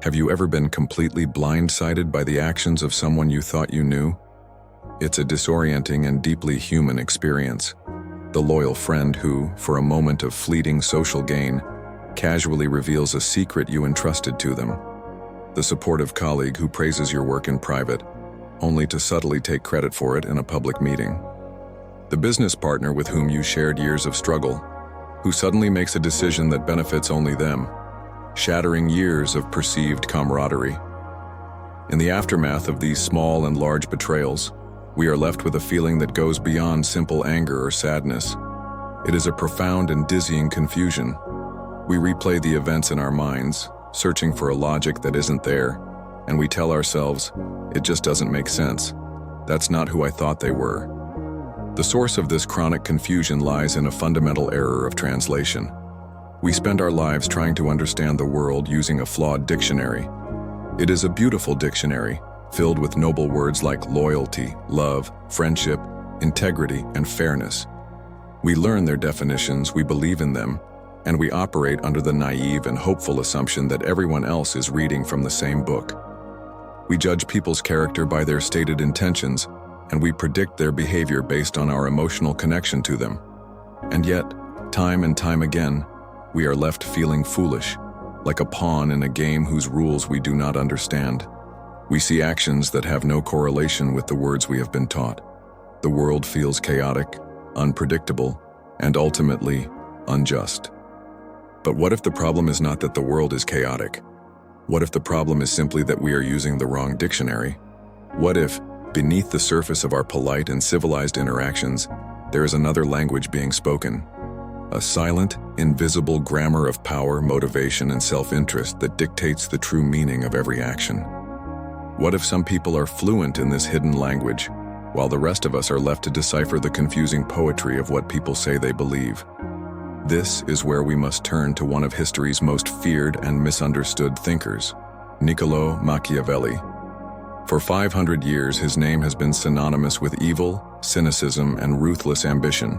Have you ever been completely blindsided by the actions of someone you thought you knew? It's a disorienting and deeply human experience. The loyal friend who, for a moment of fleeting social gain, casually reveals a secret you entrusted to them. The supportive colleague who praises your work in private, only to subtly take credit for it in a public meeting. The business partner with whom you shared years of struggle, who suddenly makes a decision that benefits only them, shattering years of perceived camaraderie. In the aftermath of these small and large betrayals, we are left with a feeling that goes beyond simple anger or sadness. It is a profound and dizzying confusion. We replay the events in our minds, searching for a logic that isn't there, and we tell ourselves, it just doesn't make sense. That's not who I thought they were. The source of this chronic confusion lies in a fundamental error of translation. We spend our lives trying to understand the world using a flawed dictionary. It is a beautiful dictionary, filled with noble words like loyalty, love, friendship, integrity, and fairness. We learn their definitions, we believe in them, and we operate under the naive and hopeful assumption that everyone else is reading from the same book. We judge people's character by their stated intentions, and we predict their behavior based on our emotional connection to them. And yet, time and time again, we are left feeling foolish, like a pawn in a game whose rules we do not understand. We see actions that have no correlation with the words we have been taught. The world feels chaotic, unpredictable, and ultimately unjust. But what if the problem is not that the world is chaotic? What if the problem is simply that we are using the wrong dictionary? What if, beneath the surface of our polite and civilized interactions, there is another language being spoken? A silent, invisible grammar of power, motivation, and self-interest that dictates the true meaning of every action. What if some people are fluent in this hidden language, while the rest of us are left to decipher the confusing poetry of what people say they believe? This is where we must turn to one of history's most feared and misunderstood thinkers, Niccolò Machiavelli. For 500 years, his name has been synonymous with evil, cynicism, and ruthless ambition.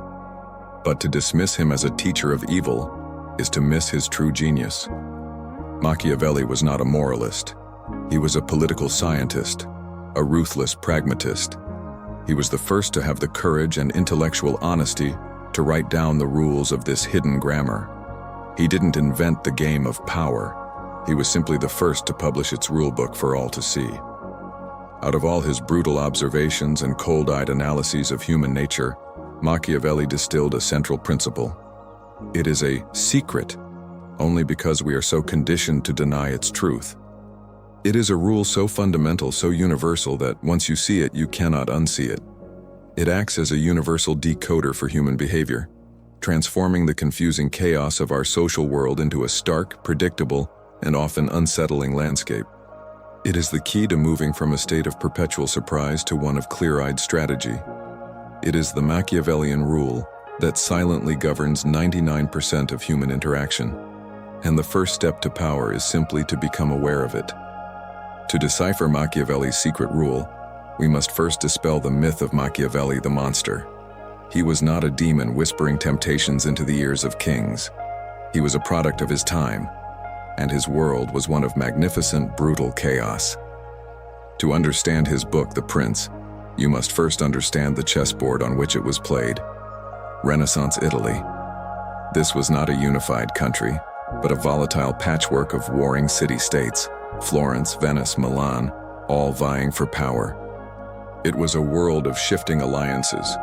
But to dismiss him as a teacher of evil is to miss his true genius. Machiavelli was not a moralist. He was a political scientist, a ruthless pragmatist. He was the first to have the courage and intellectual honesty to write down the rules of this hidden grammar. He didn't invent the game of power. He was simply the first to publish its rulebook for all to see. Out of all his brutal observations and cold-eyed analyses of human nature, Machiavelli distilled a central principle. It is a secret only because we are so conditioned to deny its truth. It is a rule so fundamental, so universal that once you see it, you cannot unsee it. It acts as a universal decoder for human behavior, transforming the confusing chaos of our social world into a stark, predictable, and often unsettling landscape. It is the key to moving from a state of perpetual surprise to one of clear-eyed strategy. It is the Machiavellian rule that silently governs 99% of human interaction, and the first step to power is simply to become aware of it. To decipher Machiavelli's secret rule, we must first dispel the myth of Machiavelli the monster. He was not a demon whispering temptations into the ears of kings. He was a product of his time, and his world was one of magnificent, brutal chaos. To understand his book, The Prince, you must first understand the chessboard on which it was played. Renaissance Italy. This was not a unified country, but a volatile patchwork of warring city-states, Florence, Venice, Milan, all vying for power. It was a world of shifting alliances,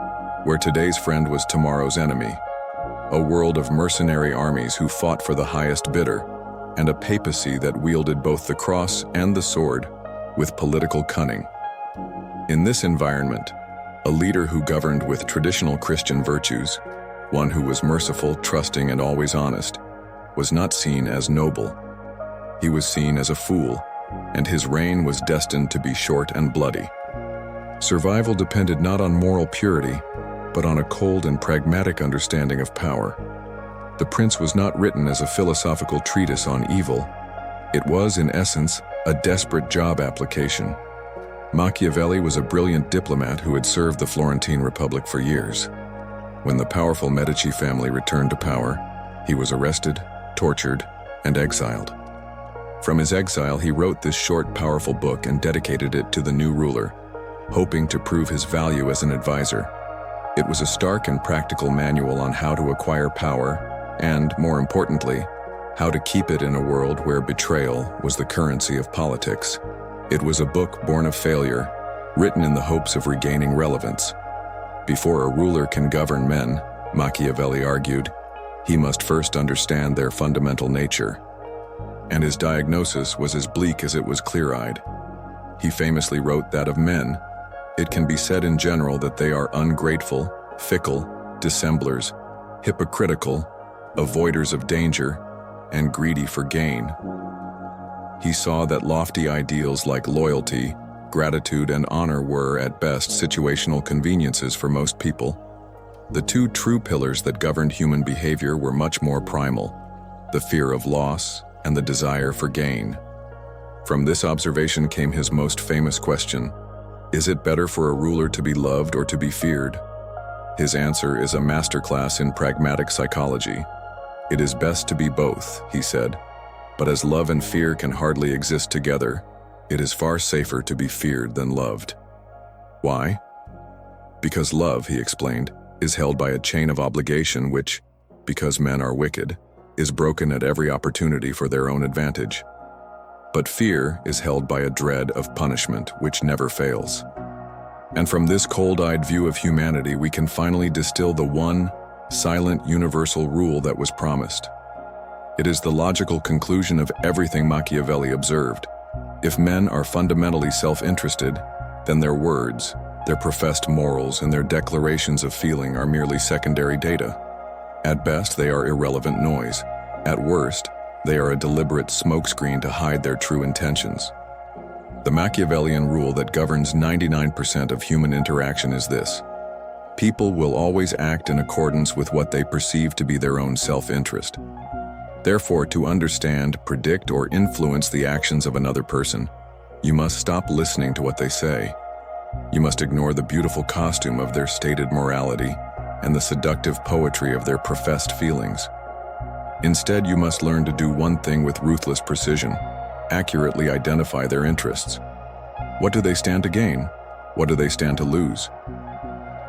where today's friend was tomorrow's enemy, a world of mercenary armies who fought for the highest bidder, and a papacy that wielded both the cross and the sword with political cunning. In this environment, a leader who governed with traditional Christian virtues, one who was merciful, trusting, and always honest, was not seen as noble. He was seen as a fool, and his reign was destined to be short and bloody. Survival depended not on moral purity, but on a cold and pragmatic understanding of power. The Prince was not written as a philosophical treatise on evil. It was, in essence, a desperate job application. Machiavelli was a brilliant diplomat who had served the Florentine Republic for years. When the powerful Medici family returned to power, he was arrested, tortured, and exiled. From his exile, he wrote this short, powerful book and dedicated it to the new ruler, hoping to prove his value as an advisor. It was a stark and practical manual on how to acquire power and, more importantly, how to keep it in a world where betrayal was the currency of politics. It was a book born of failure, written in the hopes of regaining relevance. Before a ruler can govern men, Machiavelli argued, he must first understand their fundamental nature. And his diagnosis was as bleak as it was clear-eyed. He famously wrote that of men, it can be said in general that they are ungrateful, fickle, dissemblers, hypocritical, avoiders of danger, and greedy for gain. He saw that lofty ideals like loyalty, gratitude, and honor were, at best, situational conveniences for most people. The two true pillars that governed human behavior were much more primal, the fear of loss and the desire for gain. From this observation came his most famous question: is it better for a ruler to be loved or to be feared? His answer is a masterclass in pragmatic psychology. It is best to be both, he said, but as love and fear can hardly exist together, it is far safer to be feared than loved. Why? Because love, he explained, is held by a chain of obligation which, because men are wicked, is broken at every opportunity for their own advantage. But fear is held by a dread of punishment which never fails. And from this cold-eyed view of humanity, we can finally distill the one, silent, universal rule that was promised. It is the logical conclusion of everything Machiavelli observed. If men are fundamentally self-interested, then their words, their professed morals, and their declarations of feeling are merely secondary data. At best, they are irrelevant noise. At worst, they are a deliberate smokescreen to hide their true intentions. The Machiavellian rule that governs 99% of human interaction is this: people will always act in accordance with what they perceive to be their own self-interest. Therefore, to understand, predict, or influence the actions of another person, you must stop listening to what they say. You must ignore the beautiful costume of their stated morality and the seductive poetry of their professed feelings. Instead, you must learn to do one thing with ruthless precision: accurately identify their interests. What do they stand to gain? What do they stand to lose?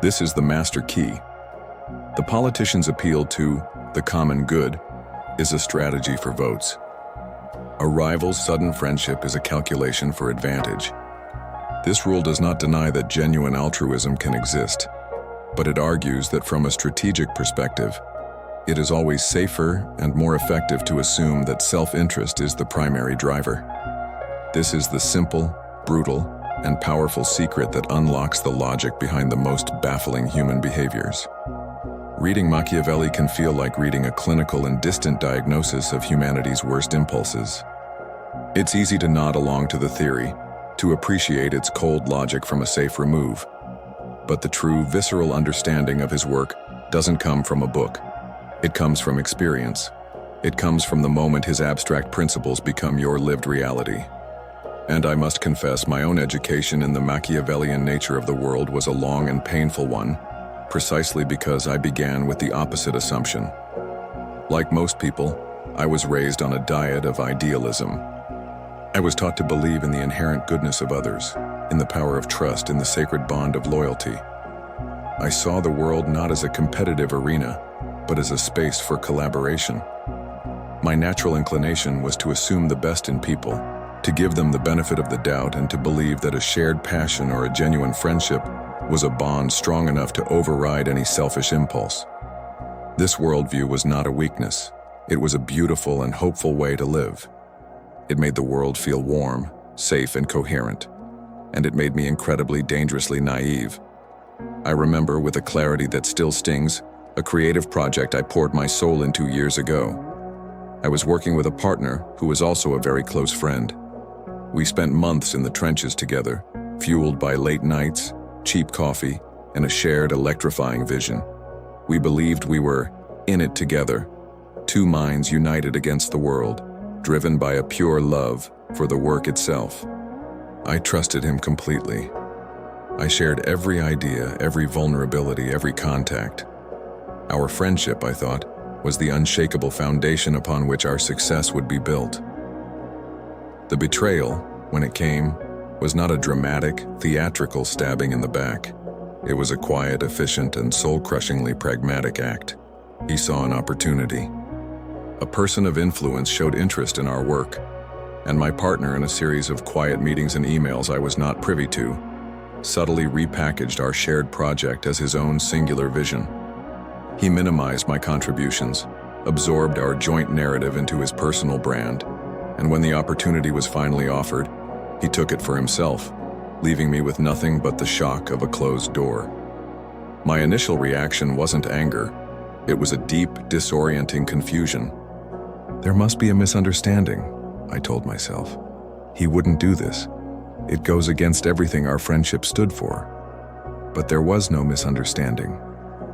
This is the master key. The politician's appeal to the common good is a strategy for votes. A rival's sudden friendship is a calculation for advantage. This rule does not deny that genuine altruism can exist, but it argues that from a strategic perspective, it is always safer and more effective to assume that self-interest is the primary driver. This is the simple, brutal, and powerful secret that unlocks the logic behind the most baffling human behaviors. Reading Machiavelli can feel like reading a clinical and distant diagnosis of humanity's worst impulses. It's easy to nod along to the theory, to appreciate its cold logic from a safe remove. But the true, visceral understanding of his work doesn't come from a book. It comes from experience. It comes from the moment his abstract principles become your lived reality. And I must confess, my own education in the Machiavellian nature of the world was a long and painful one, precisely because I began with the opposite assumption. Like most people, I was raised on a diet of idealism. I was taught to believe in the inherent goodness of others, in the power of trust, in the sacred bond of loyalty. I saw the world not as a competitive arena, but as a space for collaboration. My natural inclination was to assume the best in people, to give them the benefit of the doubt, and to believe that a shared passion or a genuine friendship was a bond strong enough to override any selfish impulse. This worldview was not a weakness. It was a beautiful and hopeful way to live. It made the world feel warm, safe, and coherent, and it made me incredibly dangerously naive. I remember, with a clarity that still stings, a creative project I poured my soul into years ago. I was working with a partner who was also a very close friend. We spent months in the trenches together, fueled by late nights, cheap coffee, and a shared electrifying vision. We believed we were in it together, two minds united against the world, driven by a pure love for the work itself. I trusted him completely. I shared every idea, every vulnerability, every contact. Our friendship, I thought, was the unshakable foundation upon which our success would be built. The betrayal, when it came, was not a dramatic, theatrical stabbing in the back. It was a quiet, efficient, and soul-crushingly pragmatic act. He saw an opportunity. A person of influence showed interest in our work, and my partner, in a series of quiet meetings and emails I was not privy to, subtly repackaged our shared project as his own singular vision. He minimized my contributions, absorbed our joint narrative into his personal brand, and when the opportunity was finally offered, he took it for himself, leaving me with nothing but the shock of a closed door. My initial reaction wasn't anger. It was a deep, disorienting confusion. There must be a misunderstanding, I told myself. He wouldn't do this. It goes against everything our friendship stood for. But there was no misunderstanding.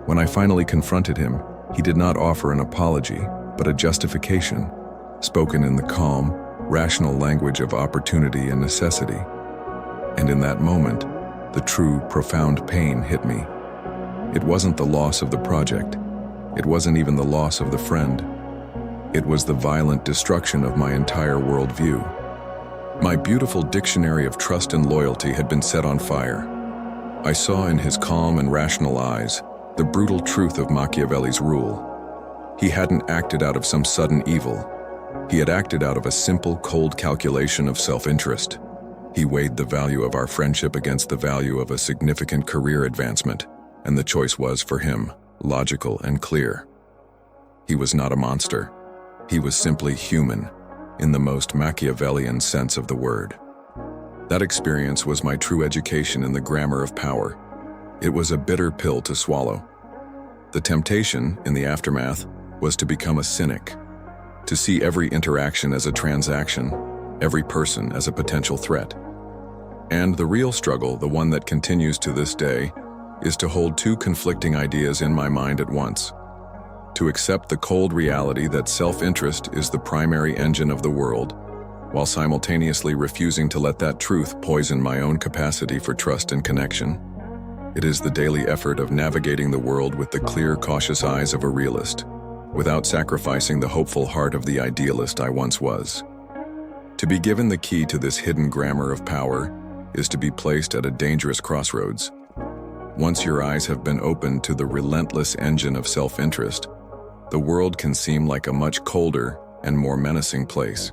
When I finally confronted him, he did not offer an apology, but a justification, spoken in the calm, rational language of opportunity and necessity. And in that moment, the true, profound pain hit me. It wasn't the loss of the project. It wasn't even the loss of the friend. It was the violent destruction of my entire worldview. My beautiful dictionary of trust and loyalty had been set on fire. I saw in his calm and rational eyes the brutal truth of Machiavelli's rule. He hadn't acted out of some sudden evil. He had acted out of a simple, cold calculation of self-interest. He weighed the value of our friendship against the value of a significant career advancement, and the choice was, for him, logical and clear. He was not a monster. He was simply human, in the most Machiavellian sense of the word. That experience was my true education in the grammar of power. It was a bitter pill to swallow. The temptation, in the aftermath, was to become a cynic, to see every interaction as a transaction, every person as a potential threat. And the real struggle, the one that continues to this day, is to hold two conflicting ideas in my mind at once. To accept the cold reality that self-interest is the primary engine of the world, while simultaneously refusing to let that truth poison my own capacity for trust and connection. It is the daily effort of navigating the world with the clear, cautious eyes of a realist, without sacrificing the hopeful heart of the idealist I once was. To be given the key to this hidden grammar of power is to be placed at a dangerous crossroads. Once your eyes have been opened to the relentless engine of self-interest, the world can seem like a much colder and more menacing place.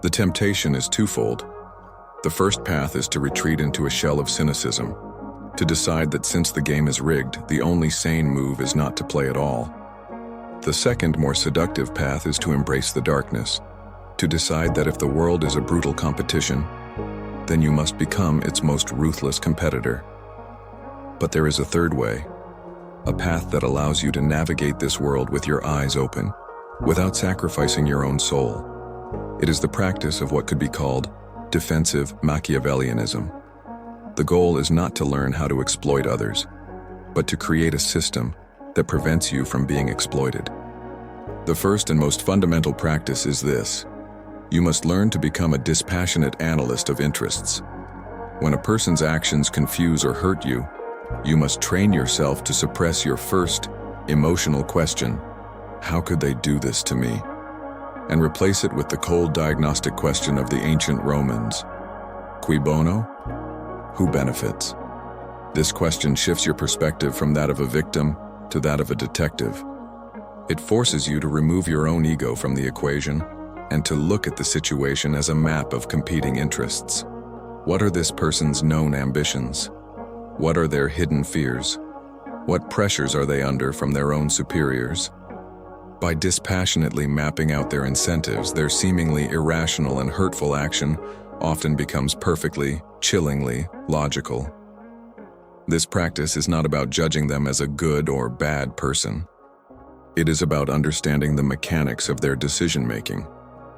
The temptation is twofold. The first path is to retreat into a shell of cynicism, to decide that since the game is rigged, the only sane move is not to play at all. The second, more seductive path is to embrace the darkness, to decide that if the world is a brutal competition, then you must become its most ruthless competitor. But there is a third way, a path that allows you to navigate this world with your eyes open, without sacrificing your own soul. It is the practice of what could be called defensive Machiavellianism. The goal is not to learn how to exploit others, but to create a system that prevents you from being exploited. The first and most fundamental practice is this: you must learn to become a dispassionate analyst of interests. When a person's actions confuse or hurt you, you must train yourself to suppress your first, emotional question, "How could they do this to me?" and replace it with the cold diagnostic question of the ancient Romans, "Cui bono?" Who benefits? This question shifts your perspective from that of a victim to that of a detective. It forces you to remove your own ego from the equation and to look at the situation as a map of competing interests. What are this person's known ambitions? What are their hidden fears? What pressures are they under from their own superiors? By dispassionately mapping out their incentives, their seemingly irrational and hurtful action often becomes perfectly, chillingly logical. This practice is not about judging them as a good or bad person. It is about understanding the mechanics of their decision-making,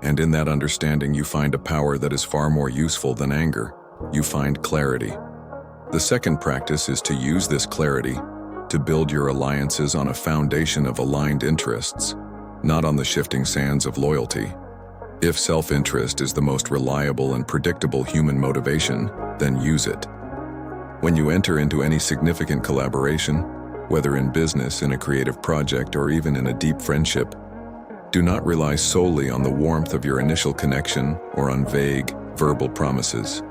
and in that understanding you find a power that is far more useful than anger. You find clarity. The second practice is to use this clarity to build your alliances on a foundation of aligned interests, not on the shifting sands of loyalty. If self-interest is the most reliable and predictable human motivation, then use it. When you enter into any significant collaboration, whether in business, in a creative project, or even in a deep friendship, Do not rely solely on the warmth of your initial connection or on vague, verbal promises.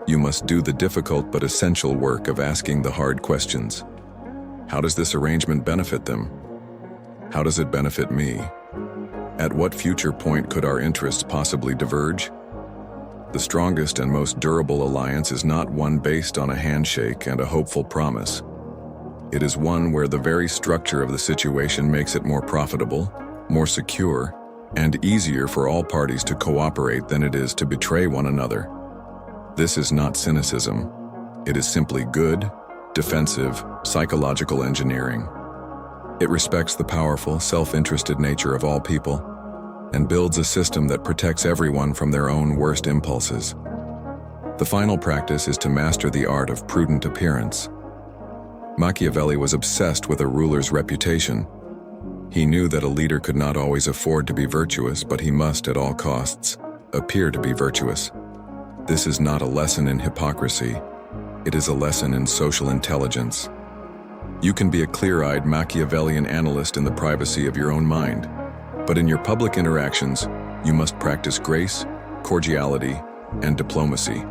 You must do the difficult but essential work of asking the hard questions. How does this arrangement benefit them? How does it benefit me? At what future point could our interests possibly diverge? The strongest and most durable alliance is not one based on a handshake and a hopeful promise. It is one where the very structure of the situation makes it more profitable, more secure, and easier for all parties to cooperate than it is to betray one another. This is not cynicism. It is simply good, defensive, psychological engineering. It respects the powerful, self-interested nature of all people and builds a system that protects everyone from their own worst impulses. The final practice is to master the art of prudent appearance. Machiavelli was obsessed with a ruler's reputation. He knew that a leader could not always afford to be virtuous, but he must, at all costs, appear to be virtuous. This is not a lesson in hypocrisy. It is a lesson in social intelligence. You can be a clear-eyed Machiavellian analyst in the privacy of your own mind, but in your public interactions, you must practice grace, cordiality, and diplomacy.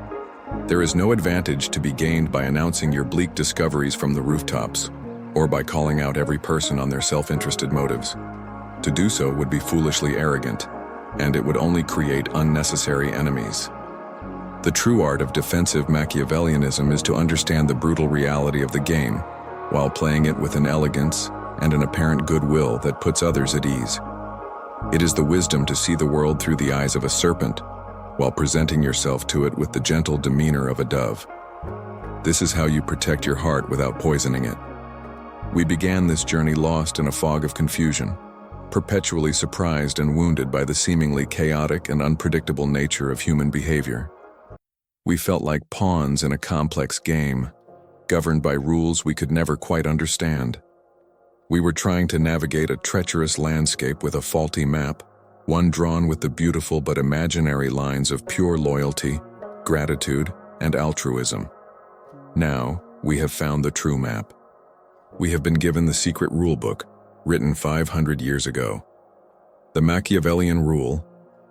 There is no advantage to be gained by announcing your bleak discoveries from the rooftops, or by calling out every person on their self-interested motives. To do so would be foolishly arrogant, and it would only create unnecessary enemies. The true art of defensive Machiavellianism is to understand the brutal reality of the game, while playing it with an elegance and an apparent goodwill that puts others at ease. It is the wisdom to see the world through the eyes of a serpent, while presenting yourself to it with the gentle demeanor of a dove. This is how you protect your heart without poisoning it. We began this journey lost in a fog of confusion, perpetually surprised and wounded by the seemingly chaotic and unpredictable nature of human behavior. We felt like pawns in a complex game, governed by rules we could never quite understand. We were trying to navigate a treacherous landscape with a faulty map, one drawn with the beautiful but imaginary lines of pure loyalty, gratitude, and altruism. Now, we have found the true map. We have been given the secret rulebook, written 500 years ago. The Machiavellian rule,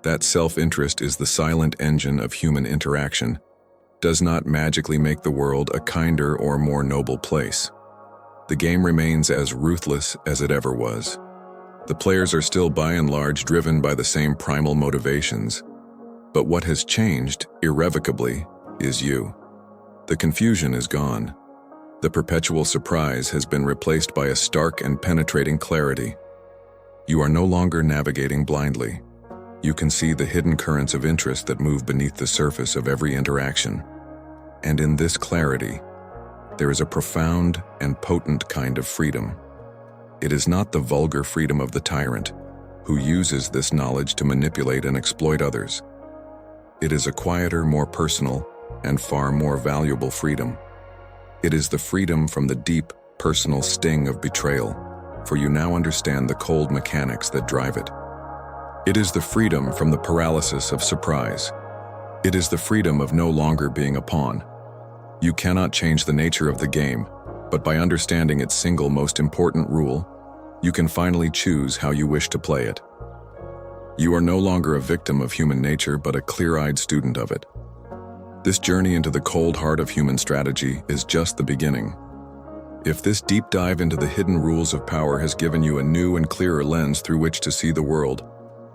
that self-interest is the silent engine of human interaction, does not magically make the world a kinder or more noble place. The game remains as ruthless as it ever was. The players are still by and large driven by the same primal motivations, but what has changed, irrevocably, is you. The confusion is gone. The perpetual surprise has been replaced by a stark and penetrating clarity. You are no longer navigating blindly. You can see the hidden currents of interest that move beneath the surface of every interaction. And in this clarity, there is a profound and potent kind of freedom. It is not the vulgar freedom of the tyrant, who uses this knowledge to manipulate and exploit others. It is a quieter, more personal, and far more valuable freedom. It is the freedom from the deep, personal sting of betrayal, for you now understand the cold mechanics that drive it. It is the freedom from the paralysis of surprise. It is the freedom of no longer being a pawn. You cannot change the nature of the game, but by understanding its single most important rule, you can finally choose how you wish to play it. You are no longer a victim of human nature, but a clear-eyed student of it. This journey into the cold heart of human strategy is just the beginning. If this deep dive into the hidden rules of power has given you a new and clearer lens through which to see the world,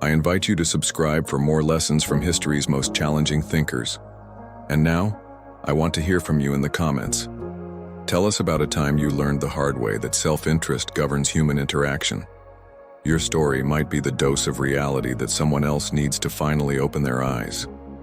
I invite you to subscribe for more lessons from history's most challenging thinkers. And now, I want to hear from you in the comments. Tell us about a time you learned the hard way that self-interest governs human interaction. Your story might be the dose of reality that someone else needs to finally open their eyes.